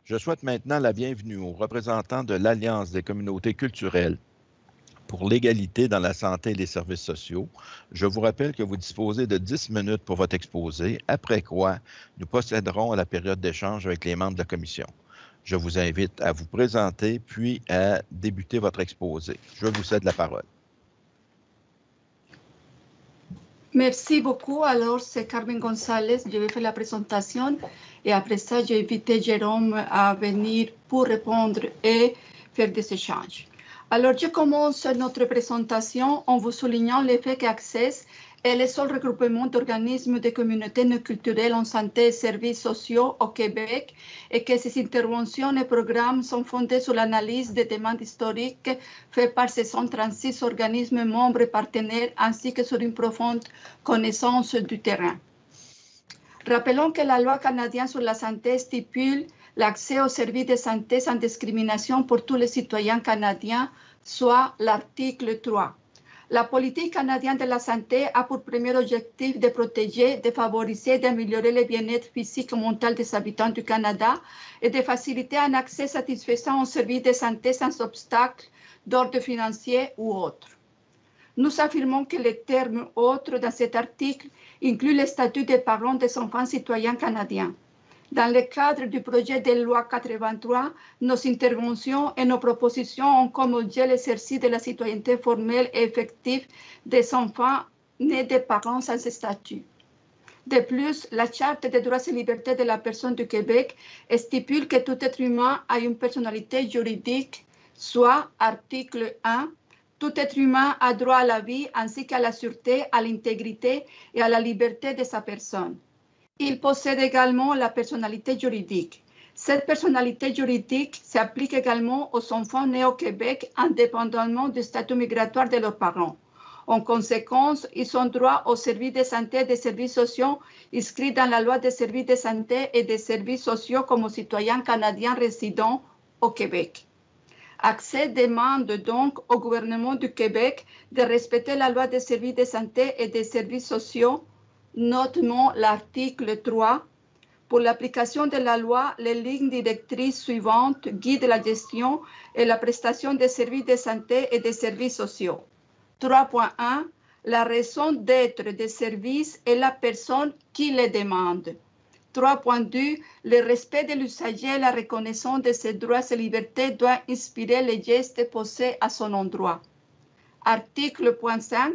Je souhaite maintenant la bienvenue aux représentants de l'Alliance des communautés culturelles pour l'égalité dans la santé et les services sociaux. Je vous rappelle que vous disposez de 10 minutes pour votre exposé, après quoi nous procéderons à la période d'échange avec les membres de la commission. Je vous invite à vous présenter puis à débuter votre exposé. Je vous cède la parole. Merci beaucoup. Alors, c'est Carmen González. Je vais faire la présentation et après ça, j'ai invité Jérôme à venir pour répondre et faire des échanges. Alors, je commence notre présentation en vous soulignant le fait qu'Access est le seul regroupement d'organismes de communautés non culturelles en santé et services sociaux au Québec et que ces interventions et programmes sont fondés sur l'analyse des demandes historiques faites par ces 136 organismes membres et partenaires ainsi que sur une profonde connaissance du terrain. Rappelons que la loi canadienne sur la santé stipule l'accès aux services de santé sans discrimination pour tous les citoyens canadiens, soit l'article 3. La politique canadienne de la santé a pour premier objectif de protéger, de favoriser et d'améliorer le bien-être physique et mental des habitants du Canada et de faciliter un accès satisfaisant aux services de santé sans obstacle d'ordre financier ou autre. Nous affirmons que le terme « autre » dans cet article inclut le statut des parents des enfants citoyens canadiens. Dans le cadre du projet de loi 83, nos interventions et nos propositions ont comme objet l'exercice de la citoyenneté formelle et effective des enfants nés de parents sans statut. De plus, la Charte des droits et libertés de la personne du Québec stipule que tout être humain a une personnalité juridique, soit article 1, tout être humain a droit à la vie ainsi qu'à la sûreté, à l'intégrité et à la liberté de sa personne. Il possède également la personnalité juridique. Cette personnalité juridique s'applique également aux enfants nés au Québec indépendamment du statut migratoire de leurs parents. En conséquence, ils ont droit aux services de santé et des services sociaux inscrits dans la loi des services de santé et des services sociaux comme citoyens canadiens résidant au Québec. Accès demande donc au gouvernement du Québec de respecter la loi des services de santé et des services sociaux, notamment l'article 3. Pour l'application de la loi, les lignes directrices suivantes guident la gestion et la prestation des services de santé et des services sociaux. 3.1. La raison d'être des services est la personne qui les demande. 3.2. Le respect de l'usager et la reconnaissance de ses droits et libertés doit inspirer les gestes posés à son endroit. Article 5.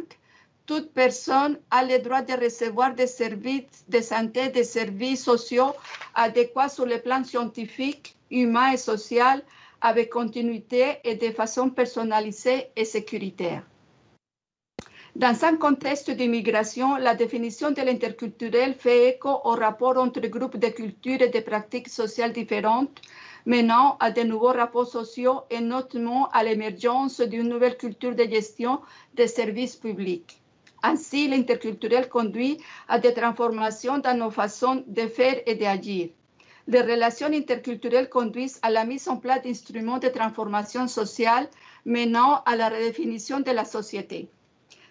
Toute personne a le droit de recevoir des services de santé et des services sociaux adéquats sur le plan scientifique, humain et social, avec continuité et de façon personnalisée et sécuritaire. Dans un contexte d'immigration, la définition de l'interculturel fait écho au rapport entre groupes de cultures et de pratiques sociales différentes, menant à de nouveaux rapports sociaux et notamment à l'émergence d'une nouvelle culture de gestion des services publics. Ainsi, l'interculturel conduit à des transformations dans nos façons de faire et d'agir. Les relations interculturelles conduisent à la mise en place d'instruments de transformation sociale menant à la redéfinition de la société.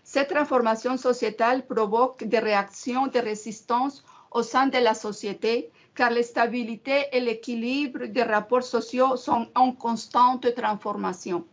Cette transformation sociétale provoque des réactions de résistance au sein de la société, car la stabilité et l'équilibre des rapports sociaux sont en constante transformation.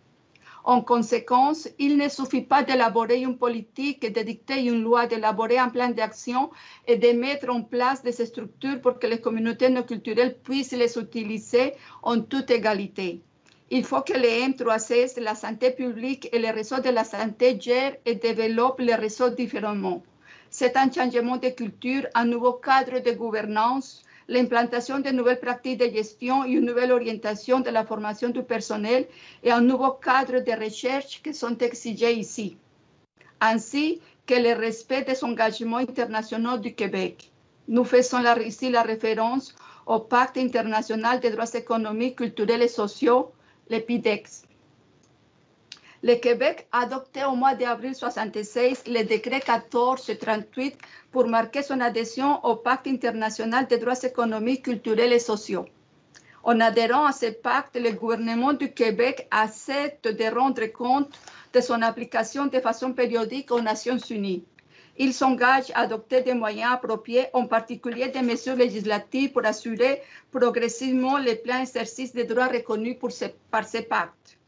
En conséquence, il ne suffit pas d'élaborer une politique, de dicter une loi, d'élaborer un plan d'action et de mettre en place des structures pour que les communautés non culturelles puissent les utiliser en toute égalité. Il faut que les M3CS, la santé publique et les réseaux de la santé gèrent et développent les réseaux différemment. C'est un changement de culture, un nouveau cadre de gouvernance, l'implantation de nouvelles pratiques de gestion et une nouvelle orientation de la formation du personnel et un nouveau cadre de recherche qui sont exigés ici, ainsi que le respect des engagements internationaux du Québec. Nous faisons ici la référence au Pacte international des droits économiques, culturels et sociaux, le PIDEX. Le Québec a adopté au mois d'avril 1966 le décret 1438 pour marquer son adhésion au Pacte international des droits économiques, culturels et sociaux. En adhérant à ce pacte, le gouvernement du Québec accepte de rendre compte de son application de façon périodique aux Nations unies. Il s'engage à adopter des moyens appropriés, en particulier des mesures législatives pour assurer progressivement le plein exercice des droits reconnus par ces pactes.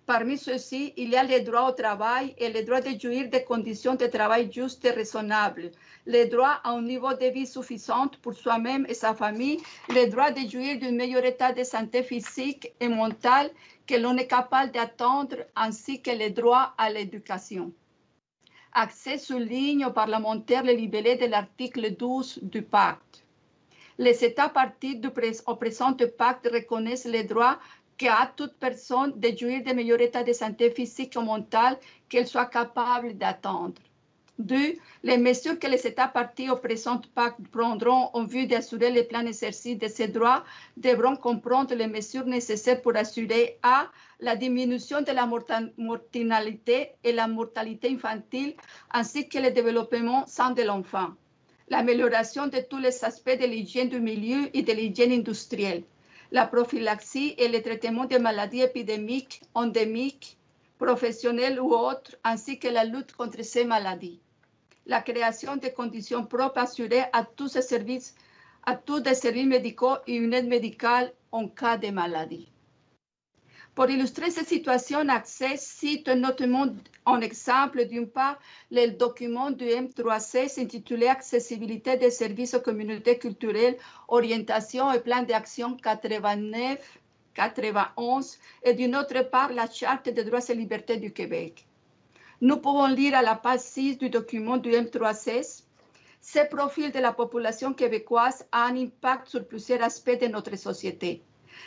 Parmi ceux-ci, il y a les droits au travail et le droit de jouir de conditions de travail justes et raisonnables, le droit à un niveau de vie suffisant pour soi-même et sa famille, le droit de jouir d'un meilleur état de santé physique et mentale que l'on est capable d'atteindre, ainsi que le droit à l'éducation. Accès souligne aux parlementaires le libellé de l'article 12 du pacte. Les États partis au présent pacte reconnaissent les droits qu'a toute personne de jouir de meilleur état de santé physique ou mentale qu'elle soit capable d'atteindre. 2. Les mesures que les États partis au présent pacte prendront en vue d'assurer le plein exercice de ces droits devront comprendre les mesures nécessaires pour assurer a. La diminution de la mortalité et la mortalité infantile, ainsi que le développement sain de l'enfant, l'amélioration de tous les aspects de l'hygiène du milieu et de l'hygiène industrielle, la prophylaxie et le traitement des maladies épidémiques, endémiques, professionnelles ou autres, ainsi que la lutte contre ces maladies. La création de conditions propres assurées à tous les services médicaux et une aide médicale en cas de maladie. Pour illustrer cette situation, Access cite notamment en exemple, d'une part, le document du M3C intitulé Accessibilité des services aux communautés culturelles, orientation et plan d'action 89-91, et d'une autre part, la Charte des droits et libertés du Québec. Nous pouvons lire à la page 6 du document du M3C. Ce profil de la population québécoise a un impact sur plusieurs aspects de notre société.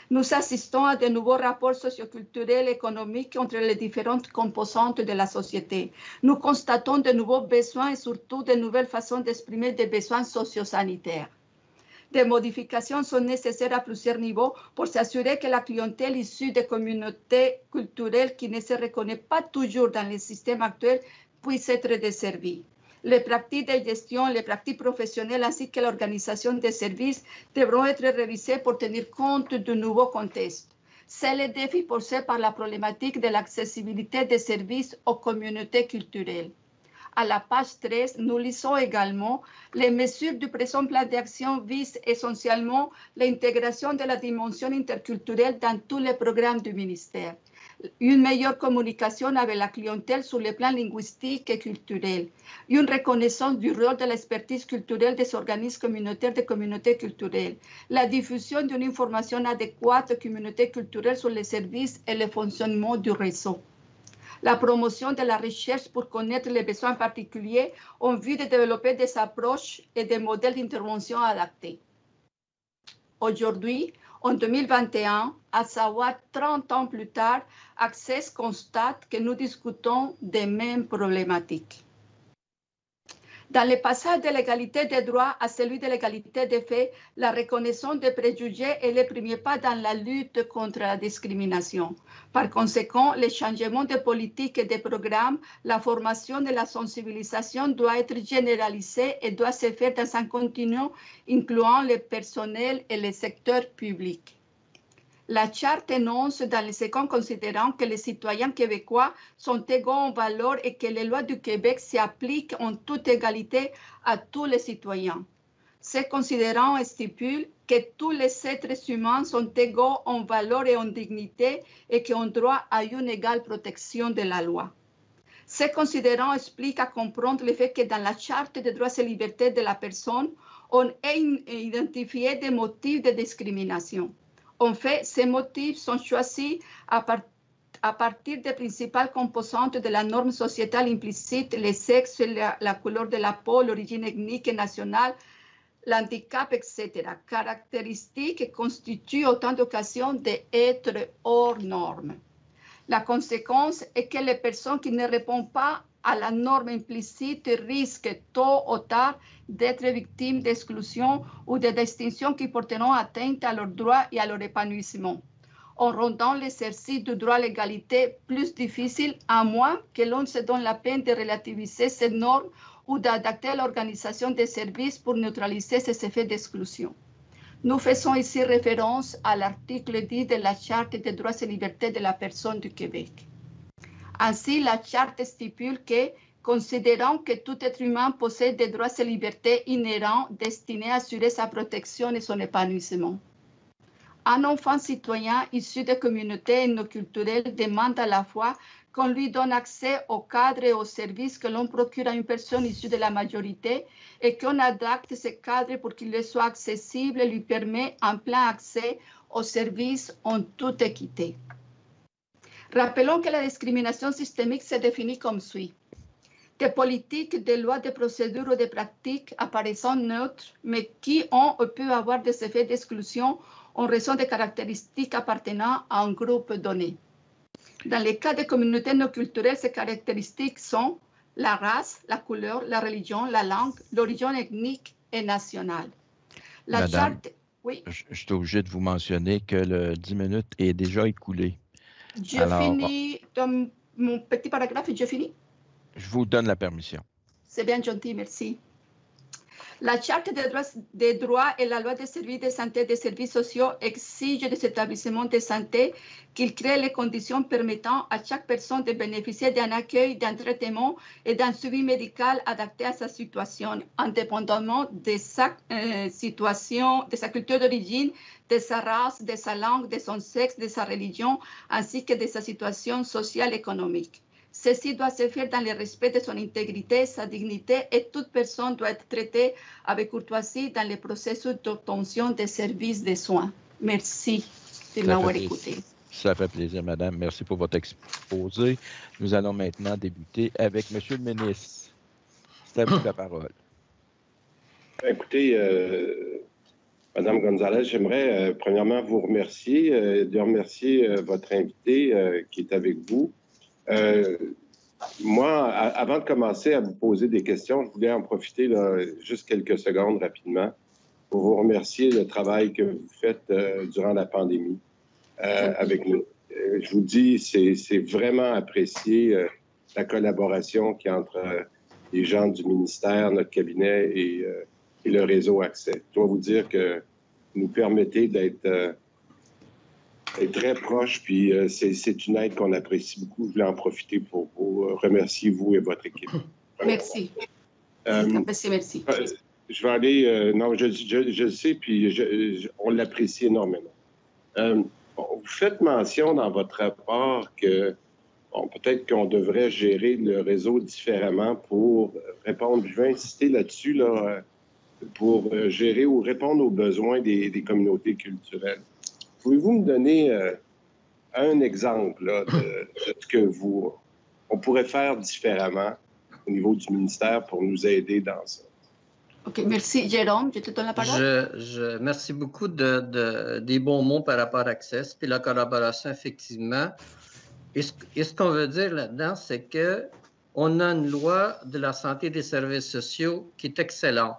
Nous assistons à de nouveaux rapports socioculturels et économiques entre les différentes composantes de la société. Nous constatons de nouveaux besoins et surtout de nouvelles façons d'exprimer des besoins sociosanitaires. Des modifications sont nécessaires à plusieurs niveaux pour s'assurer que la clientèle issue des communautés culturelles qui ne se reconnaît pas toujours dans le système actuel puisse être desservie. Les pratiques de gestion, les pratiques professionnelles ainsi que l'organisation des services devront être révisées pour tenir compte du nouveau contexte. C'est le défi posé par la problématique de l'accessibilité des services aux communautés culturelles. À la page 13, nous lisons également les mesures du présent plan d'action visent essentiellement l'intégration de la dimension interculturelle dans tous les programmes du ministère. Une meilleure communication avec la clientèle sur le plan linguistique et culturel, une reconnaissance du rôle de l'expertise culturelle des organismes communautaires des communautés culturelles, la diffusion d'une information adéquate aux communautés culturelles sur les services et le fonctionnement du réseau, la promotion de la recherche pour connaître les besoins particuliers en vue de développer des approches et des modèles d'intervention adaptés. Aujourd'hui, en 2021, à savoir 30 ans plus tard, Access constate que nous discutons des mêmes problématiques. Dans le passage de l'égalité des droits à celui de l'égalité des faits, la reconnaissance des préjugés est le premier pas dans la lutte contre la discrimination. Par conséquent, le changement de politique et de programme, la formation et la sensibilisation doit être généralisée et doit se faire dans un continuum incluant le personnel et le secteur public. La Charte énonce dans le second considérant que les citoyens québécois sont égaux en valeur et que les lois du Québec s'appliquent en toute égalité à tous les citoyens. Ce considérant stipule que tous les êtres humains sont égaux en valeur et en dignité et qui ont droit à une égale protection de la loi. Ce considérant explique à comprendre le fait que dans la Charte des droits et libertés de la personne, on a identifié des motifs de discrimination. En fait, ces motifs sont choisis à partir des principales composantes de la norme sociétale implicite, le sexe, la couleur de la peau, l'origine ethnique et nationale, l'handicap, etc. Caractéristiques qui constituent autant d'occasions d'être hors norme. La conséquence est que les personnes qui ne répondent pas à la norme implicite risquent tôt ou tard d'être victimes d'exclusion ou de distinctions qui porteront atteinte à leurs droits et à leur épanouissement, en rendant l'exercice du droit à l'égalité plus difficile, à moins que l'on se donne la peine de relativiser ces normes ou d'adapter l'organisation des services pour neutraliser ces effets d'exclusion. Nous faisons ici référence à l'article 10 de la Charte des droits et libertés de la personne du Québec. Ainsi, la Charte stipule que, considérant que tout être humain possède des droits et libertés inhérents destinés à assurer sa protection et son épanouissement. Un enfant citoyen issu de communautés ethnoculturelles demande à la fois qu'on lui donne accès aux cadres et aux services que l'on procure à une personne issue de la majorité et qu'on adapte ces cadres pour qu'ils lui soient accessibles et lui permet un plein accès aux services en toute équité. Rappelons que la discrimination systémique se définit comme suit. Des politiques, des lois, des procédures ou des pratiques apparaissant neutres, mais qui ont ou peuvent avoir des effets d'exclusion en raison des caractéristiques appartenant à un groupe donné. Dans les cas des communautés non culturelles, ces caractéristiques sont la race, la couleur, la religion, la langue, l'origine ethnique et nationale. La Madame, charte... Oui. je suis obligé de vous mentionner que le 10 minutes est déjà écoulé. Je finis dans mon petit paragraphe et je finis. Je vous donne la permission. C'est bien gentil, merci. La Charte des droits et la loi des services de santé et des services sociaux exigent des établissements de santé qu'ils créent les conditions permettant à chaque personne de bénéficier d'un accueil, d'un traitement et d'un suivi médical adapté à sa situation, indépendamment de sa situation, de sa culture d'origine, de sa race, de sa langue, de son sexe, de sa religion, ainsi que de sa situation sociale et économique. Ceci doit se faire dans le respect de son intégrité, sa dignité et toute personne doit être traitée avec courtoisie dans le processus d'obtention des services de soins. Merci de m'avoir écouté. Ça fait plaisir, madame. Merci pour votre exposé. Nous allons maintenant débuter avec monsieur le ministre. C'est à vous la parole. Écoutez, madame Gonzalez, j'aimerais premièrement vous remercier, de remercier votre invité qui est avec vous. Moi, avant de commencer à vous poser des questions, je voulais en profiter là, juste quelques secondes rapidement pour vous remercier le travail que vous faites durant la pandémie avec nous. Je vous dis, c'est vraiment apprécié la collaboration qu'il y a entre les gens du ministère, notre cabinet et le réseau Accès. Je dois vous dire que vous nous permettez d'être très proche, puis c'est une aide qu'on apprécie beaucoup. Je voulais en profiter pour vous remercier, vous et votre équipe. Merci. Merci. Je vais aller... non, je le sais, puis on l'apprécie énormément. Vous faites mention dans votre rapport que peut-être qu'on devrait gérer le réseau différemment pour répondre. Je vais insister là-dessus, là, pour gérer ou répondre aux besoins des communautés culturelles. Pouvez-vous me donner un exemple là, de ce que on pourrait faire différemment au niveau du ministère pour nous aider dans ça? OK, merci. Jérôme, je te donne la parole. Merci beaucoup des bons mots par rapport à Access puis la collaboration, effectivement. Et ce qu'on veut dire là-dedans, c'est qu'on a une loi de la santé et des services sociaux qui est excellente.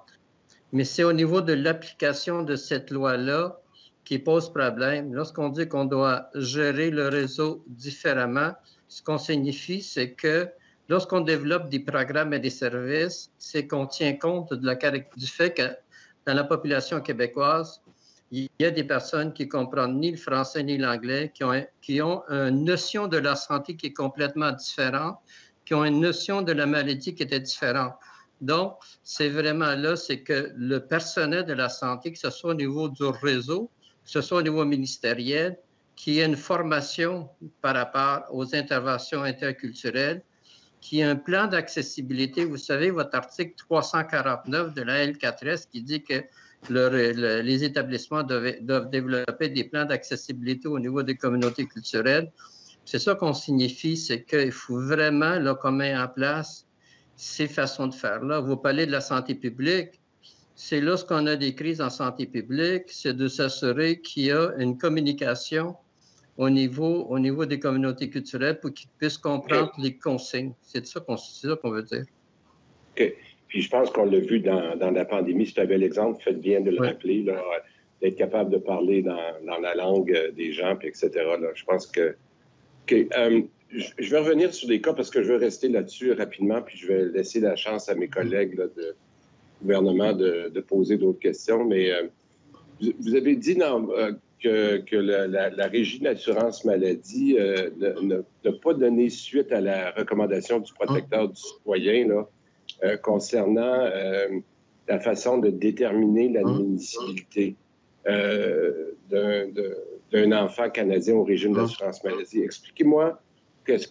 Mais c'est au niveau de l'application de cette loi-là qui pose problème. Lorsqu'on dit qu'on doit gérer le réseau différemment, ce qu'on signifie, c'est que lorsqu'on développe des programmes et des services, c'est qu'on tient compte du fait que dans la population québécoise, il y a des personnes qui ne comprennent ni le français ni l'anglais, qui ont une notion de la santé qui est complètement différente, qui ont une notion de la maladie qui était différente. Donc, c'est vraiment là, c'est que le personnel de la santé, que ce soit au niveau du réseau, que ce soit au niveau ministériel, qui ait une formation par rapport aux interventions interculturelles, qui ait un plan d'accessibilité. Vous savez, votre article 349 de la L4S qui dit que les établissements doivent développer des plans d'accessibilité au niveau des communautés culturelles. C'est ça qu'on signifie, c'est qu'il faut vraiment qu'on mette en place ces façons de faire-là. Vous parlez de la santé publique. C'est lorsqu'on a des crises en santé publique, c'est de s'assurer qu'il y a une communication au niveau des communautés culturelles pour qu'ils puissent comprendre les consignes. C'est ça qu'on veut dire. OK. Puis je pense qu'on l'a vu dans la pandémie. C'est un bel exemple. Vous faites bien de le rappeler, là, d'être capable de parler dans la langue des gens, puis etc. Là. Je pense que... OK. Je vais revenir sur des cas parce que je veux rester là-dessus rapidement, puis je vais laisser la chance à mes collègues là, de gouvernement de poser d'autres questions. Mais vous avez dit que la Régie d'assurance maladie n'a pas donné suite à la recommandation du protecteur du citoyen là, concernant la façon de déterminer l'admissibilité d'un enfant canadien au régime d'assurance maladie. Expliquez-moi, si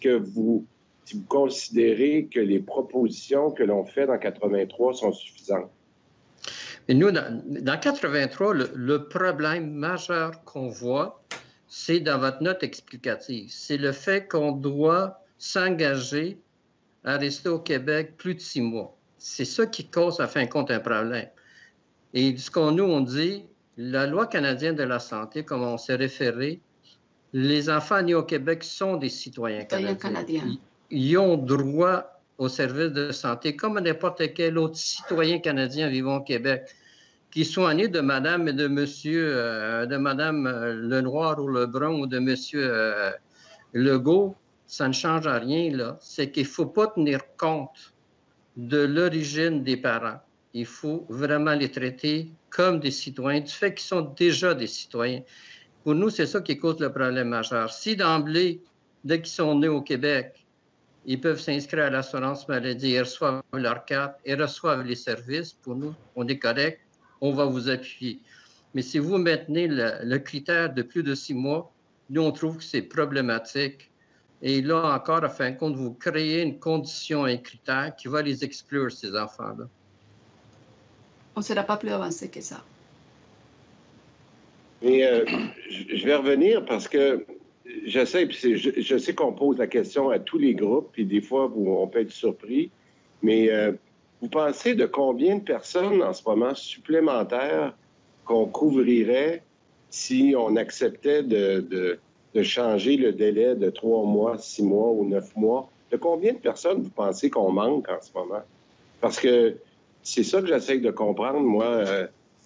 vous considérez que les propositions que l'on fait dans 83 sont suffisantes? Et nous, dans 83, le problème majeur qu'on voit, c'est dans votre note explicative. C'est le fait qu'on doit s'engager à rester au Québec plus de 6 mois. C'est ça qui cause, en fin de compte, un problème. Et ce qu'on nous dit, la loi canadienne de la santé, comme on s'est référé, les enfants nés au Québec sont des citoyens canadiens. Ils ont droit aux services de santé comme n'importe quel autre citoyen canadien vivant au Québec, qu'ils soient nés de madame et de monsieur, de madame Lenoir ou Lebrun ou de monsieur Legault, ça ne change rien, là. C'est qu'il ne faut pas tenir compte de l'origine des parents. Il faut vraiment les traiter comme des citoyens, du fait qu'ils sont déjà des citoyens. Pour nous, c'est ça qui cause le problème majeur. Si d'emblée, dès qu'ils sont nés au Québec, ils peuvent s'inscrire à l'assurance maladie, ils reçoivent leur carte, ils reçoivent les services, pour nous, on est correct, on va vous appuyer. Mais si vous maintenez le critère de plus de 6 mois, nous, on trouve que c'est problématique. Et là encore, en fin de compte, vous créez une condition, un critère qui va les exclure, ces enfants-là. On ne sera pas plus avancé que ça. Mais je vais revenir parce que je sais qu'on pose la question à tous les groupes, puis des fois, on peut être surpris, mais vous pensez de combien de personnes en ce moment supplémentaires qu'on couvrirait si on acceptait de changer le délai de 3 mois, 6 mois ou 9 mois? De combien de personnes vous pensez qu'on manque en ce moment? Parce que c'est ça que j'essaie de comprendre, moi.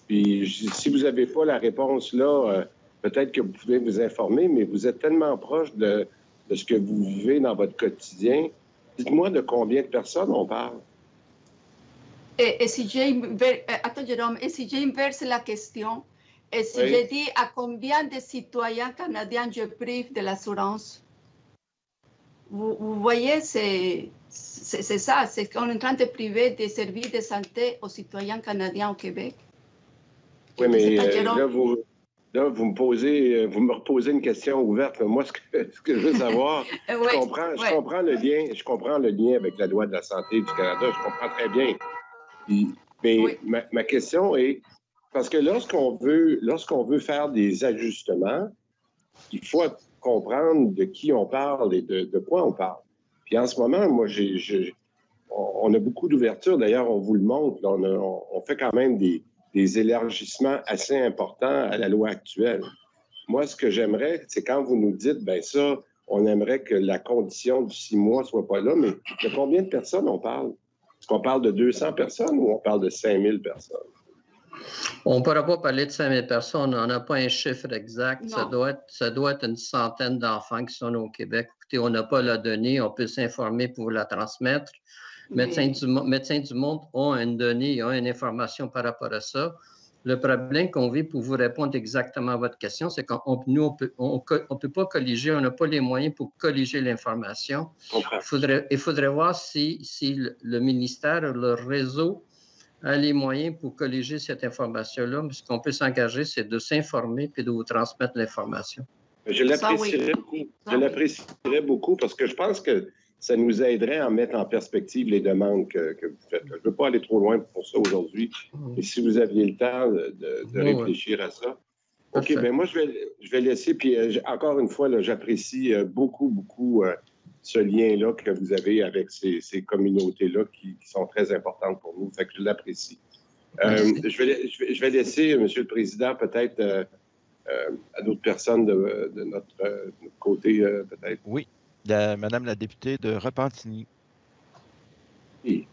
Puis si vous n'avez pas la réponse là, peut-être que vous pouvez vous informer, mais vous êtes tellement proche de ce que vous vivez dans votre quotidien. Dites-moi de combien de personnes on parle. Attends, Jérôme, et si j'inverse la question, et si je dis à combien de citoyens canadiens je prive de l'assurance? Vous voyez, c'est ça, c'est qu'on est en train de priver des services de santé aux citoyens canadiens au Québec. Oui, mais là, vous me reposez une question ouverte. Moi, ce que je veux savoir, je comprends le lien avec la loi de la santé du Canada, je comprends très bien. Mais ma question est, parce que lorsqu'on veut faire des ajustements, il faut comprendre de qui on parle et de quoi on parle. Puis en ce moment, moi, on a beaucoup d'ouverture. D'ailleurs, on vous le montre. Là, on fait quand même des élargissements assez importants à la loi actuelle. Moi, ce que j'aimerais, c'est quand vous nous dites, bien ça, on aimerait que la condition du 6 mois ne soit pas là, mais de combien de personnes on parle? Est-ce qu'on parle de 200 personnes ou on parle de 5000 personnes? On ne pourra pas parler de 5000 personnes. On n'a pas un chiffre exact. Ça doit être une centaine d'enfants qui sont au Québec. Écoutez, on n'a pas la donnée. On peut s'informer pour la transmettre. Médecins du Monde ont une donnée, ont une information par rapport à ça. Le problème qu'on vit pour vous répondre exactement à votre question, c'est qu'on peut pas colliger, on n'a pas les moyens pour colliger l'information. Il faudrait voir si le ministère, le réseau, a les moyens pour colliger cette information-là. Mais ce qu'on peut s'engager, c'est de s'informer et de vous transmettre l'information. Je l'apprécierais beaucoup. Je l'apprécierais beaucoup parce que je pense que ça nous aiderait à mettre en perspective les demandes que vous faites. Je ne veux pas aller trop loin pour ça aujourd'hui, mais si vous aviez le temps de réfléchir à ça. OK, bien moi, je vais laisser, puis encore une fois, j'apprécie beaucoup ce lien-là que vous avez avec ces communautés-là qui sont très importantes pour nous. Fait que je l'apprécie. Je vais laisser, M. le Président, peut-être à d'autres personnes de notre côté, peut-être. Oui. Madame la députée de Repentigny. Oui.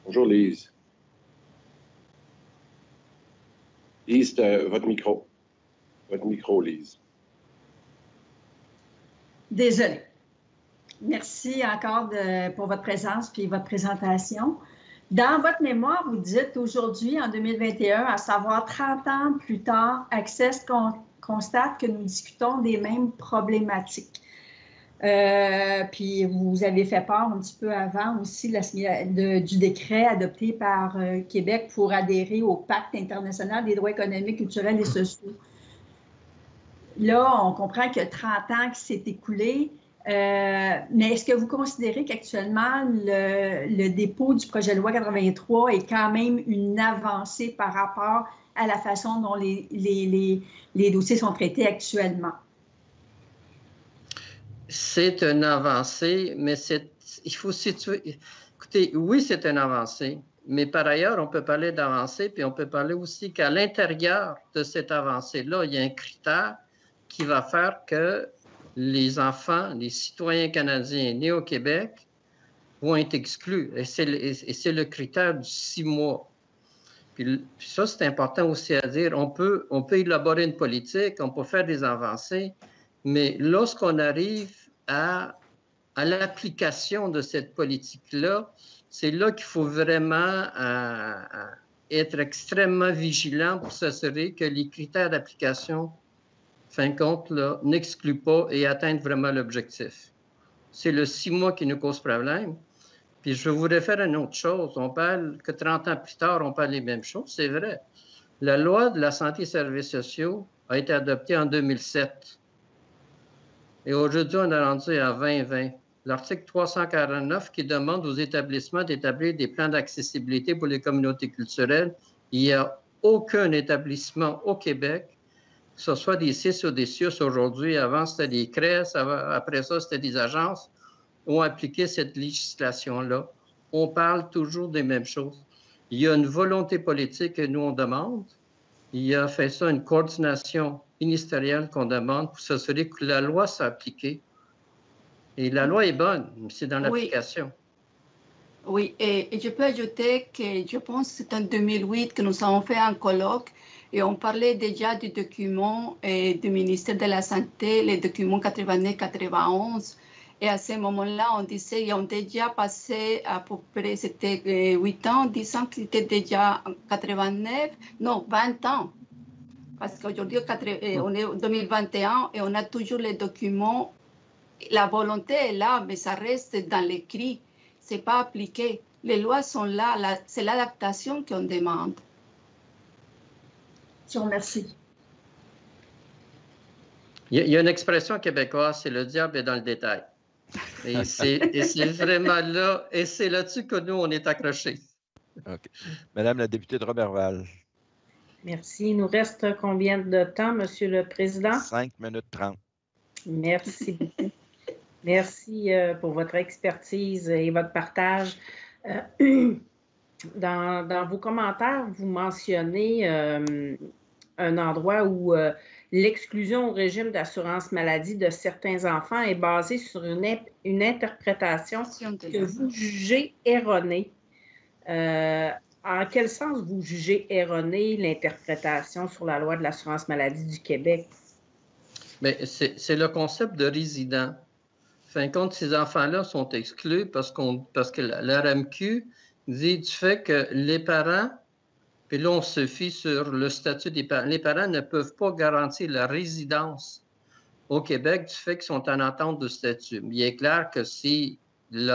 Bonjour, Lise. Lise, votre micro. Votre micro, Lise. Désolée. Merci encore pour votre présence et votre présentation. Dans votre mémoire, vous dites aujourd'hui, en 2021, à savoir 30 ans plus tard, Access constate que nous discutons des mêmes problématiques. Puis vous avez fait part un petit peu avant aussi du décret adopté par Québec pour adhérer au Pacte international des droits économiques, culturels et sociaux. Là, on comprend qu'il y a 30 ans qui s'est écoulé, mais est-ce que vous considérez qu'actuellement, le dépôt du projet de loi 83 est quand même une avancée par rapport à la façon dont les dossiers sont traités actuellement? C'est une avancée, mais il faut situer. Écoutez, oui, c'est une avancée, mais par ailleurs, on peut parler d'avancée, puis on peut parler aussi qu'à l'intérieur de cette avancée-là, il y a un critère qui va faire que les enfants, les citoyens canadiens nés au Québec vont être exclus. Et c'est le critère du 6 mois. Puis ça, c'est important aussi à dire. On peut élaborer une politique, on peut faire des avancées, mais lorsqu'on arrive à l'application de cette politique-là, c'est là qu'il faut vraiment être extrêmement vigilant pour s'assurer que les critères d'application, fin de compte, n'excluent pas et atteignent vraiment l'objectif. C'est le 6 mois qui nous cause problème. Puis je vous réfère à une autre chose. On parle que 30 ans plus tard, on parle des mêmes choses. C'est vrai. La loi de la santé et services sociaux a été adoptée en 2007. Et aujourd'hui, on est rendu à 2020. L'article 349 qui demande aux établissements d'établir des plans d'accessibilité pour les communautés culturelles. Il n'y a aucun établissement au Québec, que ce soit des CIS ou des CIUS aujourd'hui, avant c'était des CRES, après ça c'était des agences, ont appliqué cette législation-là. On parle toujours des mêmes choses. Il y a une volonté politique que nous on demande. Il y a fait ça une coordination ministérielle qu'on demande pour s'assurer que la loi soit appliquée. Et la loi est bonne, mais c'est dans l'application. Oui, et je peux ajouter que je pense que c'est en 2008 que nous avons fait un colloque et on parlait déjà du document du ministère de la Santé, le document 89-91. Et à ce moment-là, on disait qu'ils ont déjà passé à peu près, c'était 8 ans, 10 ans, c'était déjà en 89, non, 20 ans. Parce qu'aujourd'hui, on est en 2021 et on a toujours les documents. La volonté est là, mais ça reste dans l'écrit. Ce n'est pas appliqué. Les lois sont là, c'est l'adaptation qu'on demande. Je vous remercie. Il y a une expression québécoise, c'est le diable est dans le détail. Et c'est vraiment là, et c'est là-dessus que nous, on est accrochés. OK. Madame la députée de Roberval. Merci. Il nous reste combien de temps, Monsieur le Président? 5 minutes 30. Merci beaucoup. Merci pour votre expertise et votre partage. Dans vos commentaires, vous mentionnez un endroit où l'exclusion au régime d'assurance maladie de certains enfants est basée sur une interprétation que vous jugez erronée. En quel sens vous jugez erronée l'interprétation sur la loi de l'assurance maladie du Québec? Bien, c'est le concept de résident. Fin de compte, ces enfants-là sont exclus parce que la RAMQ dit du fait que les parents, puis là, on se fie sur le statut des parents. Les parents ne peuvent pas garantir la résidence au Québec du fait qu'ils sont en attente de statut. Mais il est clair que si c'est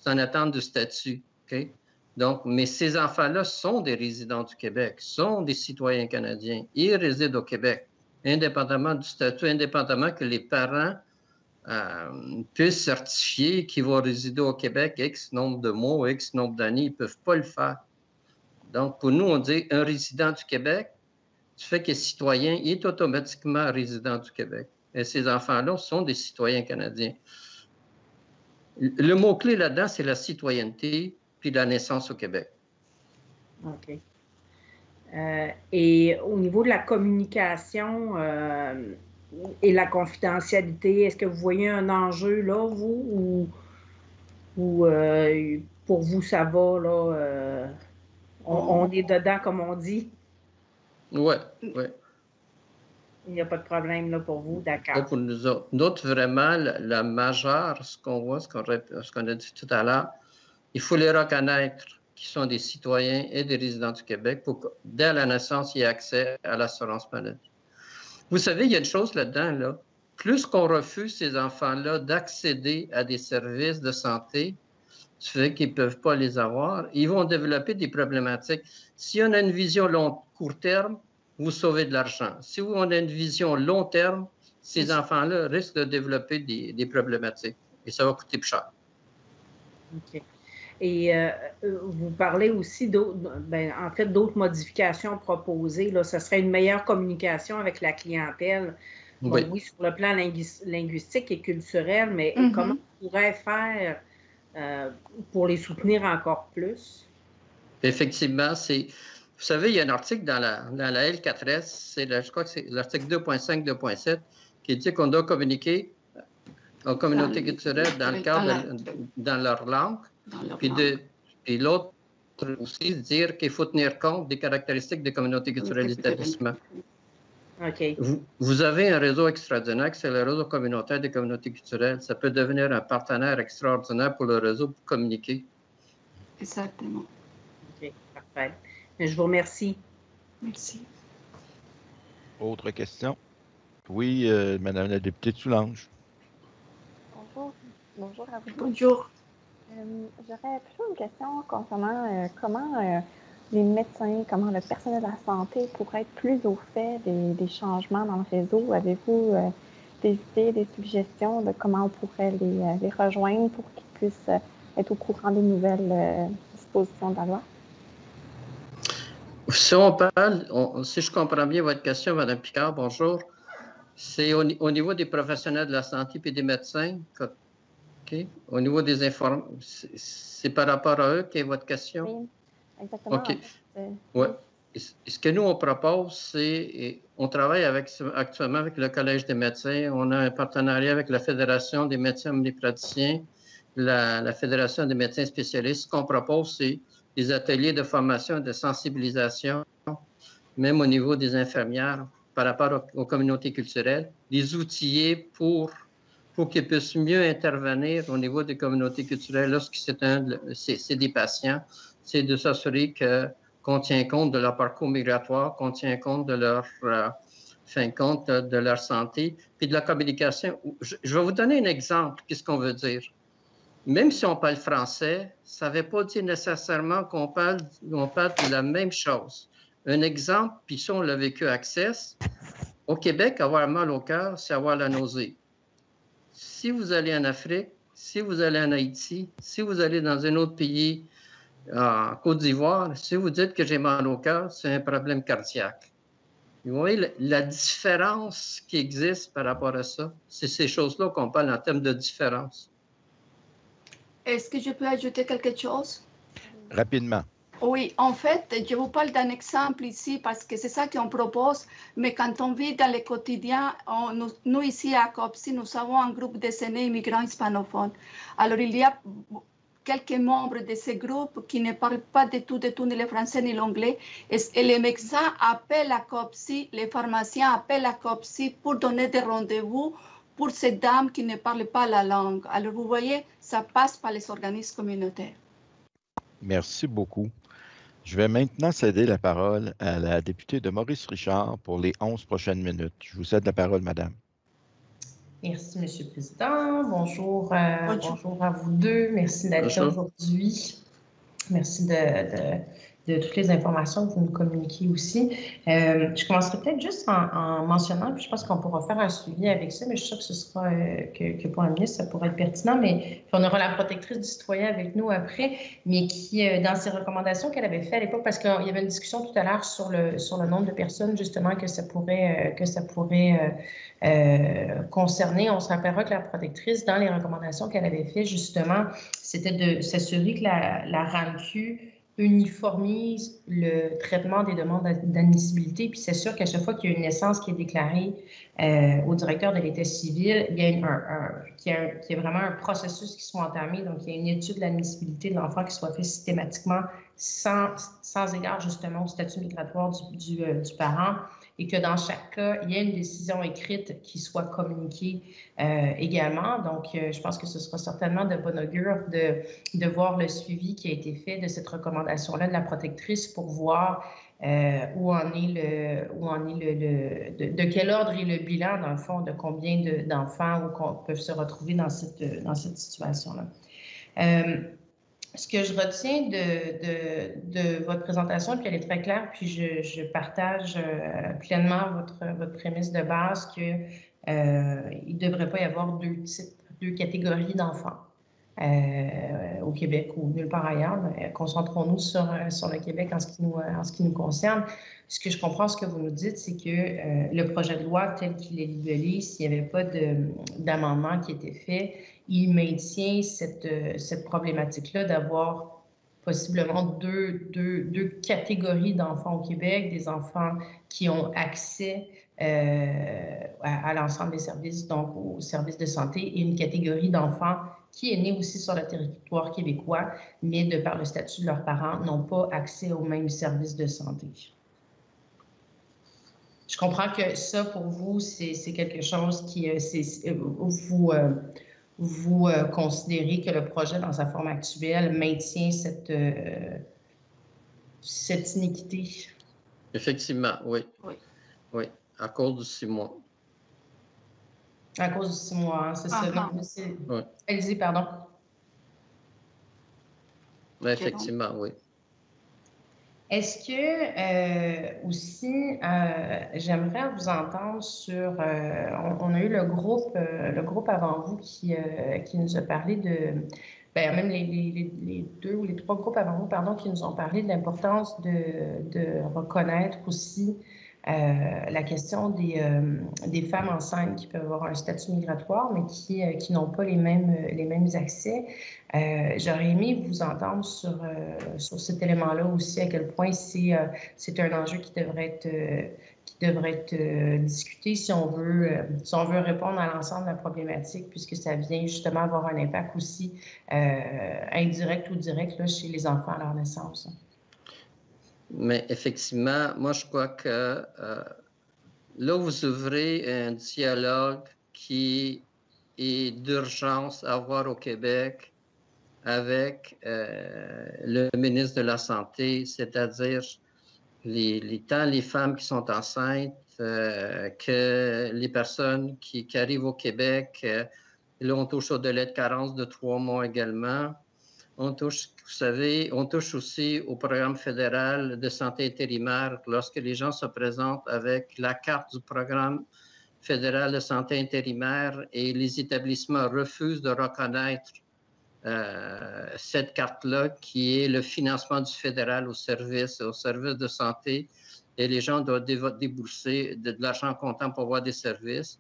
en attente de statut. Okay? Donc, mais ces enfants-là sont des résidents du Québec, sont des citoyens canadiens. Ils résident au Québec, indépendamment du statut, indépendamment que les parents puissent certifier qu'ils vont résider au Québec X nombre de mois ou X nombre d'années. Ils ne peuvent pas le faire. Donc, pour nous, on dit un résident du Québec, du fait qu'il est citoyen, il est automatiquement résident du Québec. Et ces enfants-là sont des citoyens canadiens. Le mot-clé là-dedans, c'est la citoyenneté puis la naissance au Québec. OK. Et au niveau de la communication et la confidentialité, est-ce que vous voyez un enjeu là, vous, ou pour vous, ça va, là, on est dedans, comme on dit? Oui. Il n'y a pas de problème là pour vous, d'accord. Pas pour nous autres. Nous autres, vraiment, la majeure, ce qu'on voit, ce qu'on a dit tout à l'heure, il faut les reconnaître qui sont des citoyens et des résidents du Québec pour que, dès la naissance, il y ait accès à l'assurance maladie. Vous savez, il y a une chose là-dedans, là. Plus qu'on refuse ces enfants-là d'accéder à des services de santé, du fait qu'ils ne peuvent pas les avoir, ils vont développer des problématiques. Si on a une vision court terme, vous sauvez de l'argent. Si on a une vision long terme, ces enfants-là risquent de développer des problématiques et ça va coûter plus cher. OK. Et vous parlez aussi d'autres modifications proposées. Là, ce serait une meilleure communication avec la clientèle. Oui. Bon, oui, sur le plan linguistique et culturel, mais comment on pourrait faire pour les soutenir encore plus? Effectivement, vous savez, il y a un article dans la L4S, je crois que c'est l'article 2.5, 2.7, qui dit qu'on doit communiquer aux communautés culturelles dans le cadre dans leur langue. Puis l'autre aussi, dire qu'il faut tenir compte des caractéristiques des communautés culturelles d'établissement. OK. Vous avez un réseau extraordinaire, c'est le réseau communautaire des communautés culturelles. Ça peut devenir un partenaire extraordinaire pour le réseau pour communiquer. Exactement. OK, parfait. Je vous remercie. Merci. Autre question? Oui, Madame la députée de Soulanges. Bonjour. Bonjour à vous. Bonjour. J'aurais plutôt une question concernant comment les médecins, comment le personnel de la santé pourrait être plus au fait des changements dans le réseau. Avez-vous des idées, des suggestions de comment on pourrait les rejoindre pour qu'ils puissent être au courant des nouvelles dispositions de la loi? Si on parle, si je comprends bien votre question, Mme Picard, bonjour, c'est au niveau des professionnels de la santé et des médecins, okay. Au niveau des informations, c'est par rapport à eux qu'est votre question? Oui, exactement. OK. Ouais. Ce que nous, on propose, c'est, on travaille actuellement avec le Collège des médecins, on a un partenariat avec la Fédération des médecins omnipraticiens, la Fédération des médecins spécialistes. Ce qu'on propose, c'est des ateliers de formation et de sensibilisation, même au niveau des infirmières, par rapport aux communautés culturelles, des outillés pour qu'ils puissent mieux intervenir au niveau des communautés culturelles lorsque c'est des patients. C'est de s'assurer qu'on tient compte de leur parcours migratoire, qu'on tient compte de de leur santé, puis de la communication. Je vais vous donner un exemple, qu'est-ce qu'on veut dire. Même si on parle français, ça ne veut pas dire nécessairement qu'on parle de la même chose. Un exemple, puis ça, on l'a vécu à Access. Au Québec, avoir mal au cœur, c'est avoir la nausée. Si vous allez en Afrique, si vous allez en Haïti, si vous allez dans un autre pays, en Côte d'Ivoire, si vous dites que j'ai mal au cœur, c'est un problème cardiaque. Vous voyez la différence qui existe par rapport à ça. C'est ces choses-là qu'on parle en termes de différence. Est-ce que je peux ajouter quelque chose? Rapidement. Oui, en fait, je vous parle d'un exemple ici parce que c'est ça qu'on propose, mais quand on vit dans le quotidien, nous ici à COPSI, nous avons un groupe de aînés immigrants hispanophones. Alors, il y a quelques membres de ce groupe qui ne parlent pas du tout ni le français ni l'anglais. Et les médecins appellent à COPSI, les pharmaciens appellent à COPSI pour donner des rendez-vous pour ces dames qui ne parlent pas la langue. Alors, vous voyez, ça passe par les organismes communautaires. Merci beaucoup. Je vais maintenant céder la parole à la députée de Maurice-Richard pour les 11 prochaines minutes. Je vous cède la parole, madame. Merci, M. le Président. Bonjour à vous deux. Merci d'être là aujourd'hui. Merci de toutes les informations que vous nous communiquez aussi. Je commencerai peut-être juste en mentionnant, puis je pense qu'on pourra faire un suivi avec ça, mais je suis sûre que ce sera, que pour la ministre, ça pourrait être pertinent, mais on aura la protectrice du citoyen avec nous après, mais qui, dans ses recommandations qu'elle avait fait à l'époque, parce qu'il y avait une discussion tout à l'heure sur le nombre de personnes, justement, que ça pourrait concerner. On se rappellera que la protectrice, dans les recommandations qu'elle avait fait, justement, c'était de s'assurer que la RAMQ uniformise le traitement des demandes d'admissibilité. Puis c'est sûr qu'à chaque fois qu'il y a une naissance qui est déclarée au directeur de l'État civil, il y a vraiment un processus qui soit entamé. Donc, il y a une étude de l'admissibilité de l'enfant qui soit faite systématiquement sans égard justement au statut migratoire du parent, et que dans chaque cas, il y a une décision écrite qui soit communiquée également. Donc, je pense que ce sera certainement de bon augure de voir le suivi qui a été fait de cette recommandation-là de la protectrice pour voir où en est de quel ordre est le bilan, dans le fond, de combien d'enfants peuvent se retrouver dans cette situation-là. Ce que je retiens de votre présentation, puis elle est très claire, puis je partage pleinement votre prémisse de base qu'il ne devrait pas y avoir deux catégories d'enfants au Québec ou nulle part ailleurs. Concentrons-nous sur le Québec en ce qui nous concerne. Ce que je comprends, ce que vous nous dites, c'est que le projet de loi tel qu'il est libellé, s'il n'y avait pas d'amendement qui était fait, il maintient cette problématique-là d'avoir possiblement deux catégories d'enfants au Québec, des enfants qui ont accès à l'ensemble des services, donc aux services de santé, et une catégorie d'enfants qui est née aussi sur le territoire québécois, mais de par le statut de leurs parents, n'ont pas accès aux mêmes services de santé. Je comprends que ça, pour vous, c'est quelque chose qui... vous considérez que le projet, dans sa forme actuelle, maintient cette iniquité? Effectivement, oui. Oui, à cause du 6 mois. À cause du 6 mois, hein, c'est ça. Non, oui. Allez-y, pardon. Oui, effectivement, oui. Est-ce que aussi, j'aimerais vous entendre sur, on a eu le groupe avant vous qui nous a parlé de, même les 2 ou les 3 groupes avant vous, pardon, qui nous ont parlé de l'importance de reconnaître aussi la question des femmes enceintes qui peuvent avoir un statut migratoire, mais qui n'ont pas les mêmes accès. J'aurais aimé vous entendre sur cet élément-là aussi, à quel point c'est un enjeu qui devrait être discuté si on veut répondre à l'ensemble de la problématique, puisque ça vient justement avoir un impact aussi indirect ou direct là, chez les enfants à leur naissance. Mais effectivement, moi, je crois que là, vous ouvrez un dialogue qui est d'urgence à avoir au Québec avec le ministre de la Santé, c'est-à-dire tant les femmes qui sont enceintes que les personnes qui arrivent au Québec. Là, on touche au délai de carence de 3 mois également. On touche, vous savez, on touche aussi au programme fédéral de santé intérimaire lorsque les gens se présentent avec la carte du programme fédéral de santé intérimaire et les établissements refusent de reconnaître cette carte-là qui est le financement du fédéral au service de santé et les gens doivent débourser de l'argent comptant pour avoir des services.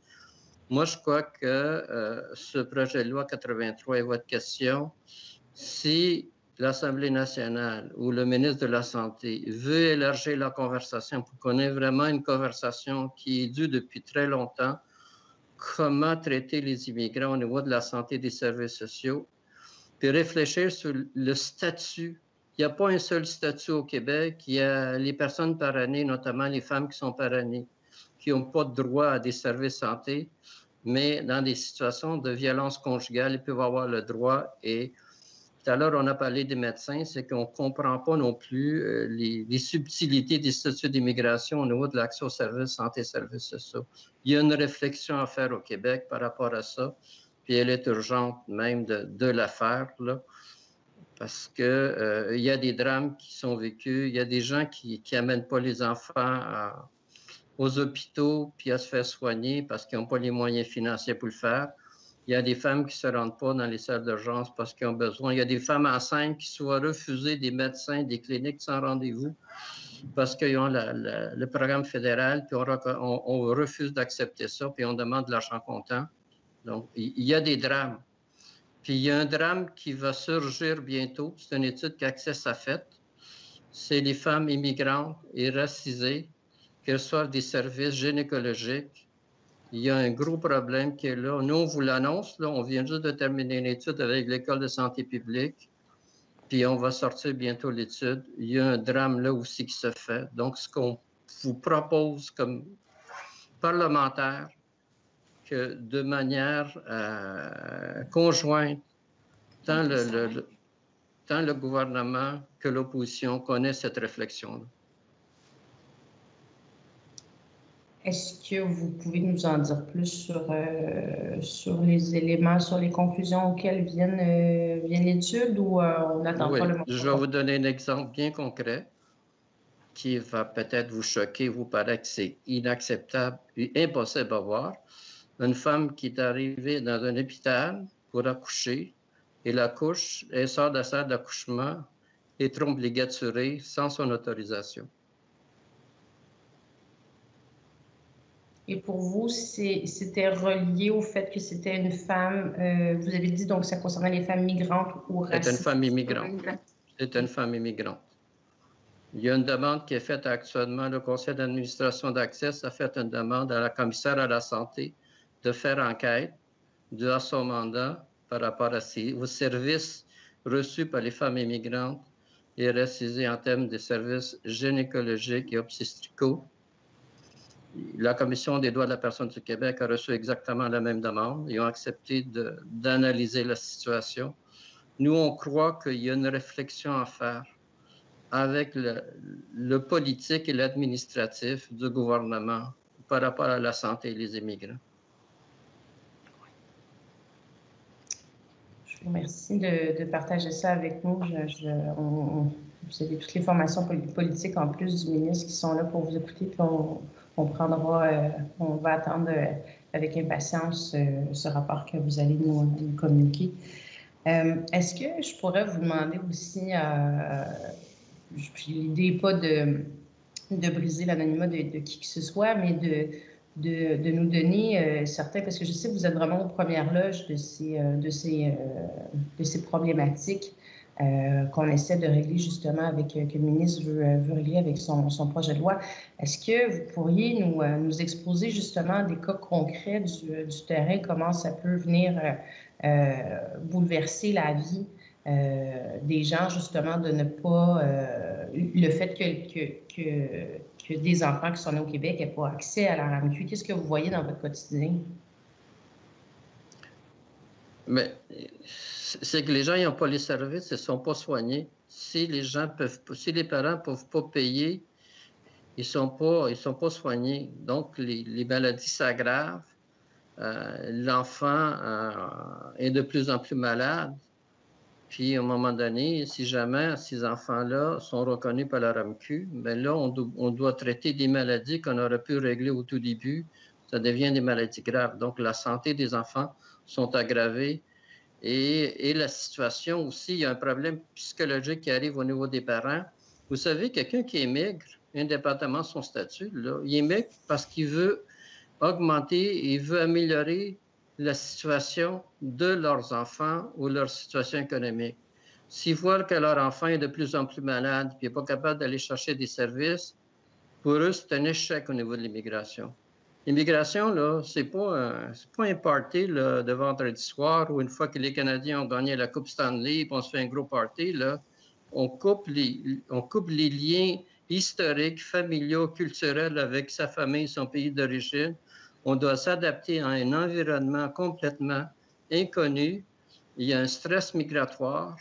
Moi, je crois que ce projet de loi 83 est votre question. Si l'Assemblée nationale ou le ministre de la Santé veut élargir la conversation pour qu'on ait vraiment une conversation qui est due depuis très longtemps, comment traiter les immigrants au niveau de la santé et des services sociaux, puis réfléchir sur le statut. Il n'y a pas un seul statut au Québec. Il y a les personnes par année, notamment les femmes qui sont par année, qui n'ont pas de droit à des services santé, mais dans des situations de violence conjugale, ils peuvent avoir le droit. Et tout à l'heure, on a parlé des médecins, c'est qu'on ne comprend pas non plus les subtilités des statuts d'immigration au niveau de l'accès aux services santé et services sociaux. Il y a une réflexion à faire au Québec par rapport à ça, puis elle est urgente même de la faire, là, parce qu'il y a des drames qui sont vécus, il y a des gens qui n'amènent pas les enfants aux hôpitaux puis à se faire soigner parce qu'ils n'ont pas les moyens financiers pour le faire. Il y a des femmes qui ne se rendent pas dans les salles d'urgence parce qu'ils ont besoin. Il y a des femmes enceintes qui soient refusées des médecins, des cliniques sans rendez-vous parce qu'ils ont le programme fédéral, puis on refuse d'accepter ça, puis on demande de l'argent comptant. Donc, il y a des drames. Puis il y a un drame qui va surgir bientôt. C'est une étude qu'Access a faite. C'est les femmes immigrantes et racisées qui reçoivent des services gynécologiques. Il y a un gros problème qui est là. Nous, on vous l'annonce, là, on vient juste de terminer une étude avec l'École de santé publique, puis on va sortir bientôt l'étude. Il y a un drame là aussi qui se fait. Donc, ce qu'on vous propose comme parlementaire, que de manière conjointe, tant le gouvernement que l'opposition connaissent cette réflexion-là. Est-ce que vous pouvez nous en dire plus sur les éléments, sur les conclusions auxquelles viennent l'étude ou on n'attend pas le moment? Je vais vous donner un exemple bien concret qui va peut-être vous choquer, vous paraître que c'est inacceptable et impossible à voir. Une femme qui est arrivée dans un hôpital pour accoucher, elle accouche, elle sort de la salle d'accouchement et trompe ligaturée sans son autorisation. Et pour vous, c'était relié au fait que c'était une femme, vous avez dit donc ça concernait les femmes migrantes ou racistes? C'est une femme immigrante. C'est une femme immigrante. Il y a une demande qui est faite actuellement. Le conseil d'administration d'Access a fait une demande à la commissaire à la santé de faire enquête dû à son mandat par rapport aux services reçus par les femmes immigrantes et racisées en termes de services gynécologiques et obstétricaux. La Commission des droits de la personne du Québec a reçu exactement la même demande. Ils ont accepté d'analyser la situation. Nous, on croit qu'il y a une réflexion à faire avec le politique et l'administratif du gouvernement par rapport à la santé et les immigrants. Je vous remercie de partager ça avec nous. Vous avez toutes les formations politiques en plus du ministre qui sont là pour vous écouter. Puis on va attendre avec impatience ce rapport que vous allez nous communiquer. Est-ce que je pourrais vous demander aussi, l'idée n'est pas de briser l'anonymat de qui que ce soit, mais de nous donner certains, parce que je sais que vous êtes vraiment aux premières loges de ces problématiques qu'on essaie de régler justement que le ministre veut régler avec son projet de loi. Est-ce que vous pourriez nous exposer justement des cas concrets du terrain, comment ça peut venir bouleverser la vie des gens, justement, de ne pas... le fait que des enfants qui sont nés au Québec n'aient pas accès à la RAMQ. Qu'est-ce que vous voyez dans votre quotidien? Mais c'est que les gens n'ont pas les services, ils ne sont pas soignés. Si les parents ne peuvent pas payer, ils sont pas soignés. Donc, les maladies s'aggravent. L'enfant est de plus en plus malade. Puis, à un moment donné, si jamais ces enfants-là sont reconnus par la RAMQ, bien là, on doit traiter des maladies qu'on aurait pu régler au tout début. Ça devient des maladies graves. Donc, la santé des enfants sont aggravées. Et la situation aussi, il y a un problème psychologique qui arrive au niveau des parents. Vous savez, quelqu'un qui émigre, indépendamment de son statut, là, il émigre parce qu'il veut augmenter, il veut améliorer la situation de leurs enfants ou leur situation économique. S'ils voient que leur enfant est de plus en plus malade et n'est pas capable d'aller chercher des services, pour eux, c'est un échec au niveau de l'immigration. L'immigration, là, c'est pas un party là, de vendredi soir où une fois que les Canadiens ont gagné la Coupe Stanley et on se fait un gros party, là, on coupe les liens historiques, familiaux, culturels avec sa famille, son pays d'origine. On doit s'adapter à un environnement complètement inconnu. Il y a un stress migratoire,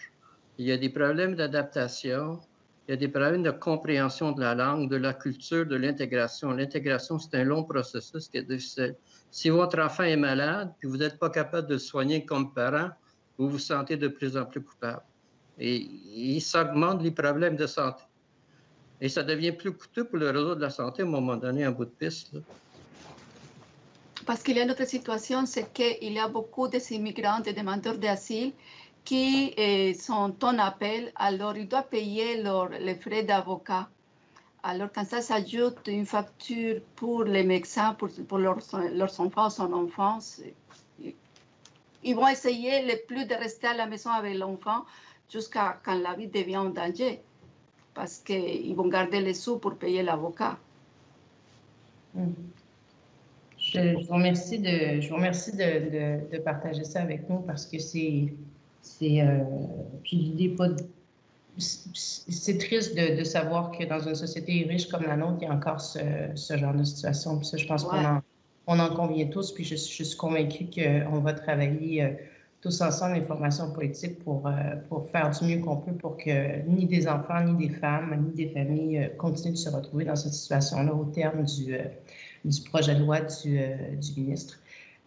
il y a des problèmes d'adaptation, il y a des problèmes de compréhension de la langue, de la culture, de l'intégration. L'intégration, c'est un long processus qui est difficile. Si votre enfant est malade et vous n'êtes pas capable de le soigner comme parent, vous vous sentez de plus en plus coupable. Et ça augmente les problèmes de santé. Et ça devient plus coûteux pour le réseau de la santé à un moment donné, en bout de piste, là. Parce qu'il y a une autre situation, c'est qu'il y a beaucoup d'immigrants, de demandeurs d'asile qui sont en appel, alors ils doivent payer les frais d'avocat. Alors quand ça s'ajoute une facture pour les médecins, pour leurs enfants, son enfance, ils vont essayer le plus de rester à la maison avec l'enfant jusqu'à quand la vie devient en danger, parce qu'ils vont garder les sous pour payer l'avocat. Je vous remercie de partager ça avec nous parce que puis l'idée pas c'est triste de savoir que dans une société riche comme la nôtre, il y a encore ce genre de situation. Puis ça, je pense qu'on en convient tous. Puis je suis convaincue qu'on va travailler tous ensemble les formations politiques pour faire du mieux qu'on peut pour que ni des enfants, ni des femmes, ni des familles continuent de se retrouver dans cette situation-là au terme du projet de loi du ministre.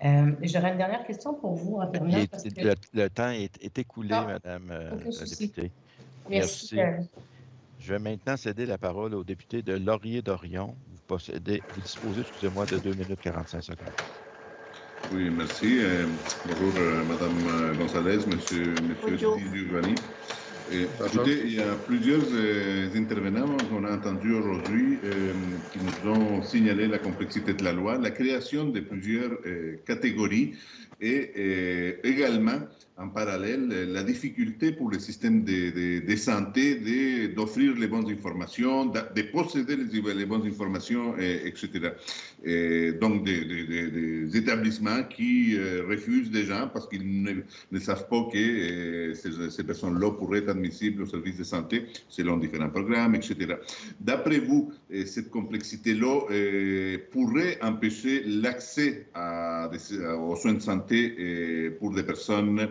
J'aurais une dernière question pour vous en terminant. Le temps est écoulé, Madame la députée. Merci. Je vais maintenant céder la parole au député de Laurier-Dorion. Vous disposez, excusez-moi, de 2 minutes 45 secondes. Oui, merci. Bonjour, Madame Gonzalez, Monsieur Giovanni. Écoutez, il y a plusieurs intervenants qu'on a entendus aujourd'hui qui nous ont signalé la complexité de la loi, la création de plusieurs catégories et également, en parallèle, la difficulté pour le système de santé d'offrir les bonnes informations, de posséder les bonnes informations, etc. Donc, des établissements qui refusent des gens parce qu'ils ne savent pas que ces personnes-là pourraient être admissibles au service de santé selon différents programmes, etc. D'après vous, cette complexité-là pourrait empêcher l'accès aux soins de santé pour des personnes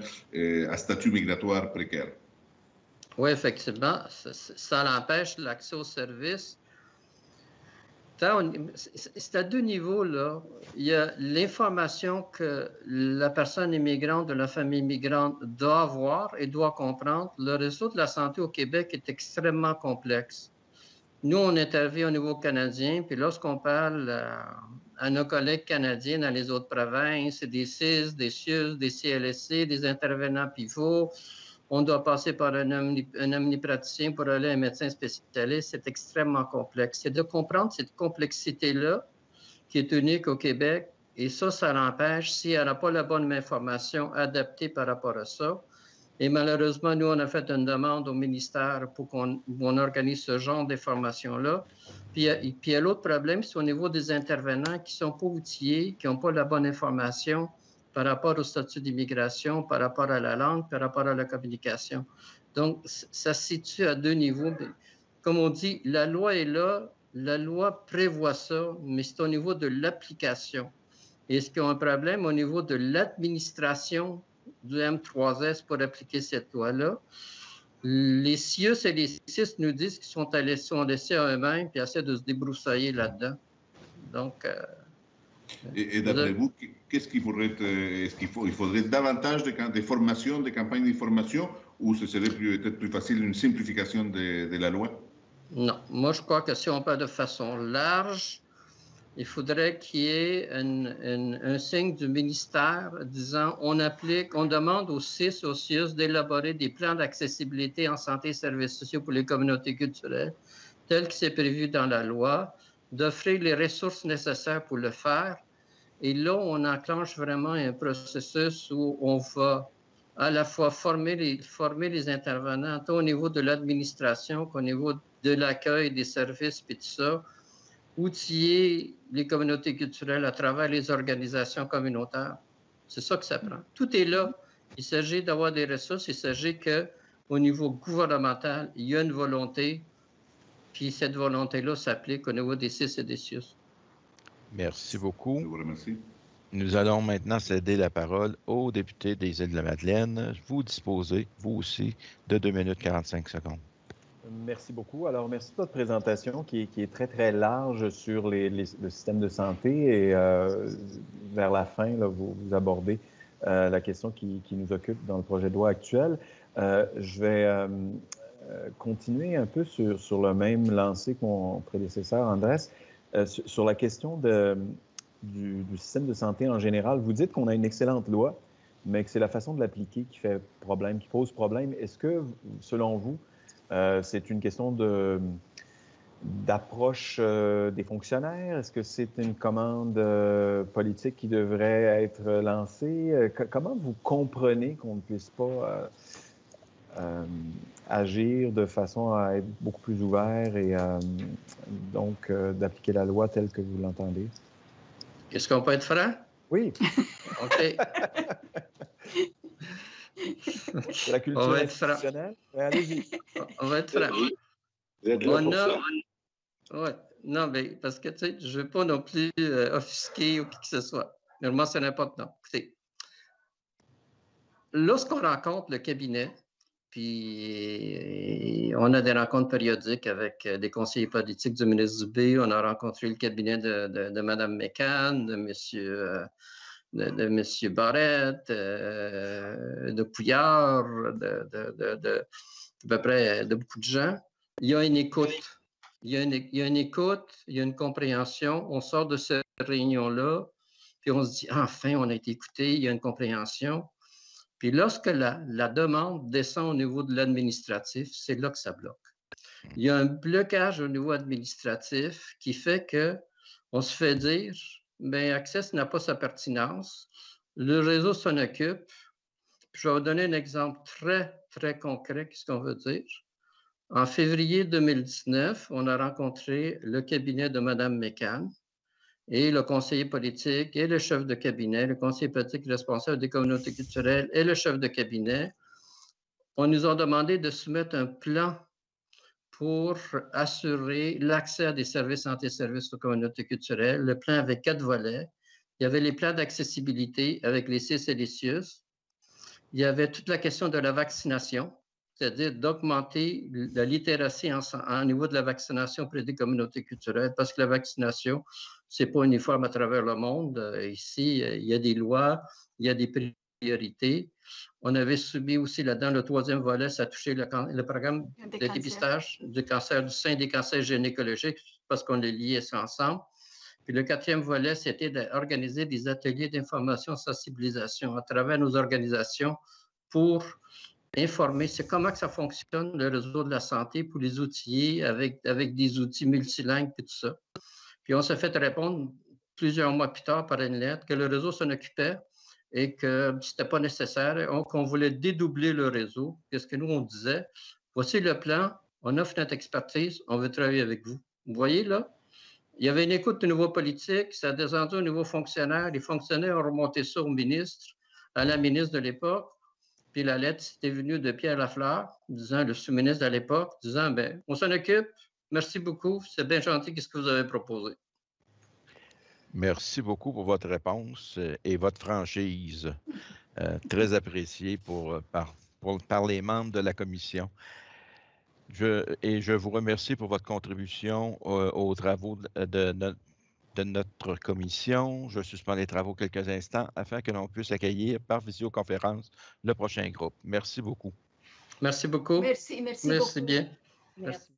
à statut migratoire précaire? Oui, effectivement, ça l'empêche l'accès aux services. C'est à deux niveaux, là. Il y a l'information que la personne immigrante de la famille immigrante doit avoir et doit comprendre. Le réseau de la santé au Québec est extrêmement complexe. Nous, on intervient au niveau canadien, puis lorsqu'on parle à nos collègues canadiens dans les autres provinces, des CIS, des CIUS, des CLSC, des intervenants pivots, on doit passer par un omnipraticien pour aller à un médecin spécialiste. C'est extrêmement complexe. C'est de comprendre cette complexité-là qui est unique au Québec. Et ça l'empêche si elle n'a pas la bonne information adaptée par rapport à ça. Et malheureusement, nous, on a fait une demande au ministère pour qu'on organise ce genre de formation-là. Puis il y a l'autre problème, c'est au niveau des intervenants qui ne sont pas outillés, qui n'ont pas la bonne information par rapport au statut d'immigration, par rapport à la langue, par rapport à la communication. Donc, ça se situe à deux niveaux. Comme on dit, la loi est là, la loi prévoit ça, mais c'est au niveau de l'application. Est-ce qu'il y a un problème au niveau de l'administration du M3S pour appliquer cette loi-là? Les CIUS et les CIS nous disent qu'ils sont laissés à eux-mêmes et essaient de se débroussailler là-dedans. Donc... Et d'après vous, qu'est-ce qu'il faudrait est-ce qu'il faudrait davantage de formation, de campagnes d'information, ou ce serait peut-être plus facile une simplification de la loi? Non. Moi, je crois que si on parle de façon large, il faudrait qu'il y ait un signe du ministère disant on demande aux CIS, aux CIUS d'élaborer des plans d'accessibilité en santé et services sociaux pour les communautés culturelles, tel que c'est prévu dans la loi, d'offrir les ressources nécessaires pour le faire. Et là, on enclenche vraiment un processus où on va à la fois former les intervenants, tant au niveau de l'administration qu'au niveau de l'accueil des services et tout ça, outiller les communautés culturelles à travers les organisations communautaires. C'est ça que ça prend. Tout est là. Il s'agit d'avoir des ressources. Il s'agit qu'au niveau gouvernemental, il y a une volonté. Puis cette volonté-là s'applique au niveau des CIS et des CIUS. Merci beaucoup. Je vous remercie. Nous allons maintenant céder la parole au député des Îles-de-la-Madeleine. Vous disposez, vous aussi, de 2 minutes 45 secondes. Merci beaucoup. Alors, merci de votre présentation qui est très, très large sur le système de santé et vers la fin, là, vous abordez la question qui nous occupe dans le projet de loi actuel. Je vais continuer un peu sur le même lancé que mon prédécesseur, Andrés, sur la question du système de santé en général. Vous dites qu'on a une excellente loi, mais que c'est la façon de l'appliquer qui fait problème, qui pose problème. Est-ce que, selon vous, c'est une question d'approche des fonctionnaires? Est-ce que c'est une commande politique qui devrait être lancée? Comment vous comprenez qu'on ne puisse pas agir de façon à être beaucoup plus ouvert et donc d'appliquer la loi telle que vous l'entendez? Est-ce qu'on peut être franc? Oui. OK. C'est la culture institutionnelle. Allez-y. On va être franc. Vous êtes là pour ça? Ouais. Non, mais parce que, tu sais, je ne veux pas non plus offusquer ou qui que ce soit. Ne le mentionnez pas de nom. Écoutez, lorsqu'on rencontre le cabinet, Puis, on a des rencontres périodiques avec des conseillers politiques du ministre Dubé. On a rencontré le cabinet de Mme McCann, de M. Barrette, de Couillard, à peu près de beaucoup de gens. Il y a une écoute. Il y a une écoute, il y a une compréhension. On sort de cette réunion-là, puis on se dit, enfin, on a été écouté, il y a une compréhension. Puis lorsque la demande descend au niveau de l'administratif, c'est là que ça bloque. Il y a un blocage au niveau administratif qui fait qu'on se fait dire, bien, Access n'a pas sa pertinence, le réseau s'en occupe. Puis je vais vous donner un exemple très, très concret, qu'est-ce qu'on veut dire. En février 2019, on a rencontré le cabinet de Mme McCann et le conseiller politique et le chef de cabinet, le conseiller politique responsable des communautés culturelles et le chef de cabinet. On nous a demandé de soumettre un plan pour assurer l'accès à des services santé-services aux communautés culturelles. Le plan avait 4 volets. Il y avait les plans d'accessibilité avec les CIS et les CIUS. Il y avait toute la question de la vaccination, c'est-à-dire d'augmenter la littératie en niveau de la vaccination auprès des communautés culturelles, parce que la vaccination, ce n'est pas uniforme à travers le monde. Ici, il y a des lois, il y a des priorités. On avait soumis aussi là-dedans le 3e volet, ça touchait le programme de dépistage du cancer du sein et des cancers gynécologiques, parce qu'on les liait ensemble. Puis le 4e volet, c'était d'organiser des ateliers d'information, sensibilisation à travers nos organisations pour informer, c'est comment que ça fonctionne, le réseau de la santé, pour les outiller avec des outils multilingues et tout ça. Puis on s'est fait répondre plusieurs mois plus tard par une lettre que le réseau s'en occupait et que ce n'était pas nécessaire, qu'on voulait dédoubler le réseau. Qu'est-ce que nous, on disait? Voici le plan, on offre notre expertise, on veut travailler avec vous. Vous voyez là? Il y avait une écoute du niveau politique, ça a descendu au niveau fonctionnaire. Les fonctionnaires ont remonté ça au ministre, à la ministre de l'époque. Puis la lettre, c'était venue de Pierre Lafleur, disant, le sous-ministre de l'époque, disant, bien, on s'en occupe, merci beaucoup, c'est bien gentil, qu'est-ce que vous avez proposé? Merci beaucoup pour votre réponse et votre franchise, très appréciée par les membres de la commission. Je vous remercie pour votre contribution aux travaux de notre commission. Je suspends les travaux quelques instants afin que l'on puisse accueillir par visioconférence le prochain groupe. Merci beaucoup. Merci beaucoup. Merci beaucoup. Merci bien. Merci.